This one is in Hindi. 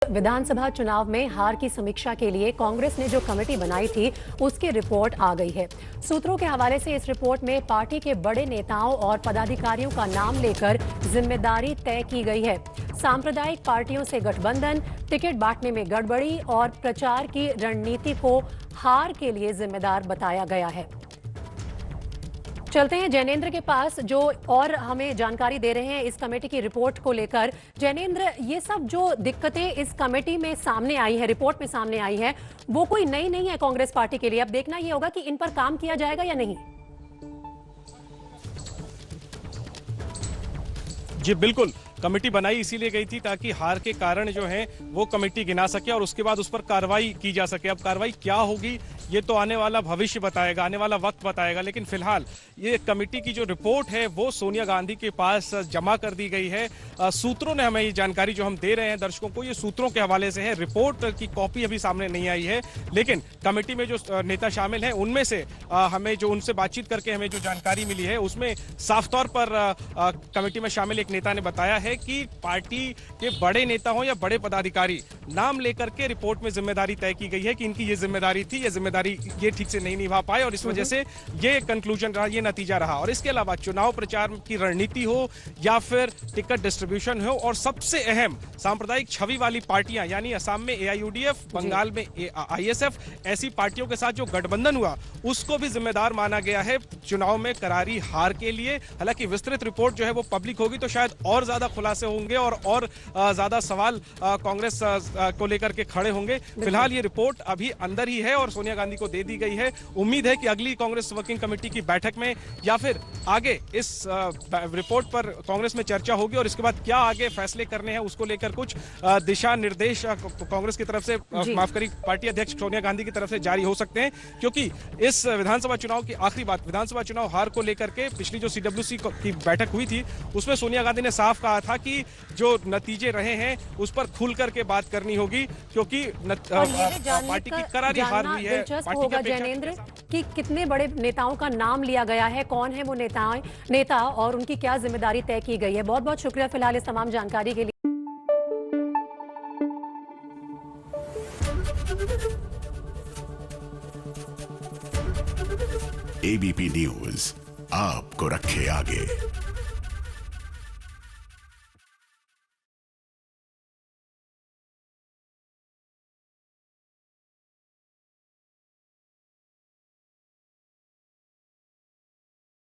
विधानसभा चुनाव में हार की समीक्षा के लिए कांग्रेस ने जो कमेटी बनाई थी उसकी रिपोर्ट आ गई है। सूत्रों के हवाले से इस रिपोर्ट में पार्टी के बड़े नेताओं और पदाधिकारियों का नाम लेकर जिम्मेदारी तय की गई है। सांप्रदायिक पार्टियों से गठबंधन, टिकट बांटने में गड़बड़ी और प्रचार की रणनीति को हार के लिए जिम्मेदार बताया गया है। चलते हैं जैनेंद्र के पास जो और हमें जानकारी दे रहे हैं इस कमेटी की रिपोर्ट को लेकर। जैनेंद्र, ये सब जो दिक्कतें इस कमेटी में सामने आई है, रिपोर्ट में सामने आई है, वो कोई नई नहीं है कांग्रेस पार्टी के लिए। अब देखना ये होगा कि इन पर काम किया जाएगा या नहीं। जी बिल्कुल, कमेटी बनाई इसीलिए गई थी ताकि हार के कारण जो है वो कमेटी गिना सके और उसके बाद उस पर कार्रवाई की जा सके। अब कार्रवाई क्या होगी ये तो आने वाला भविष्य बताएगा, आने वाला वक्त बताएगा, लेकिन फिलहाल ये कमेटी की जो रिपोर्ट है वो सोनिया गांधी के पास जमा कर दी गई है। सूत्रों ने हमें ये जानकारी जो हम दे रहे हैं दर्शकों को, ये सूत्रों के हवाले से है। रिपोर्ट की कॉपी अभी सामने नहीं आई है, लेकिन कमेटी में जो नेता शामिल हैं उनमें से हमें जो उनसे बातचीत करके हमें जो जानकारी मिली है उसमें साफ तौर पर कमेटी में शामिल एक नेता ने बताया है कि पार्टी के बड़े नेता हो या बड़े पदाधिकारी, नाम लेकर के रिपोर्ट में जिम्मेदारी तय की गई है कि इनकी ये जिम्मेदारी थी, ये जिम्मेदारी ये ठीक से नहीं निभा पाए और इस वजह से ये कंक्लूजन रहा, ये नतीजा रहा। और इसके अलावा चुनाव प्रचार की रणनीति हो या फिर टिकट डिस्ट्रीब्यूशन हो और सबसे अहम सांप्रदायिक छवि वाली पार्टियां, यानी असम में एआईयूडीएफ, बंगाल में आईएसएफ, ऐसी पार्टियों के साथ जो गठबंधन हुआ उसको भी जिम्मेदार माना गया है चुनाव में करारी हार के लिए। हालांकि विस्तृत रिपोर्ट जो है वो पब्लिक होगी तो शायद और ज्यादा खुलासे होंगे और ज्यादा सवाल कांग्रेस को लेकर के खड़े होंगे। फिलहाल ये रिपोर्ट अभी अंदर ही है और सोनिया गांधी को दे दी गई है। उम्मीद है कि अगली कांग्रेस वर्किंग कमेटी की बैठक में या फिर आगे इस रिपोर्ट पर कांग्रेस में चर्चा होगी और इसके बाद क्या आगे फैसले करने हैं उसको लेकर कुछ दिशा निर्देश कांग्रेस की तरफ से, माफ करिए, पार्टी अध्यक्ष सोनिया गांधी की तरफ से जारी हो सकते हैं। क्योंकि इस विधानसभा चुनाव की आखिरी बात, विधानसभा चुनाव हार को लेकर के पिछली जो सीडब्ल्यूसी की बैठक हुई थी उसमें सोनिया गांधी ने साफ कहा था कि जो नतीजे रहे हैं उस पर खुल करके बात करनी होगी, क्योंकि पार्टी की करारी हार हुई है। होगा जैनेंद्र कि कितने बड़े नेताओं का नाम लिया गया है, कौन है वो नेता और उनकी क्या जिम्मेदारी तय की गई है। बहुत बहुत शुक्रिया फिलहाल इस तमाम जानकारी के लिए। एबीपी न्यूज आपको रखे आगे।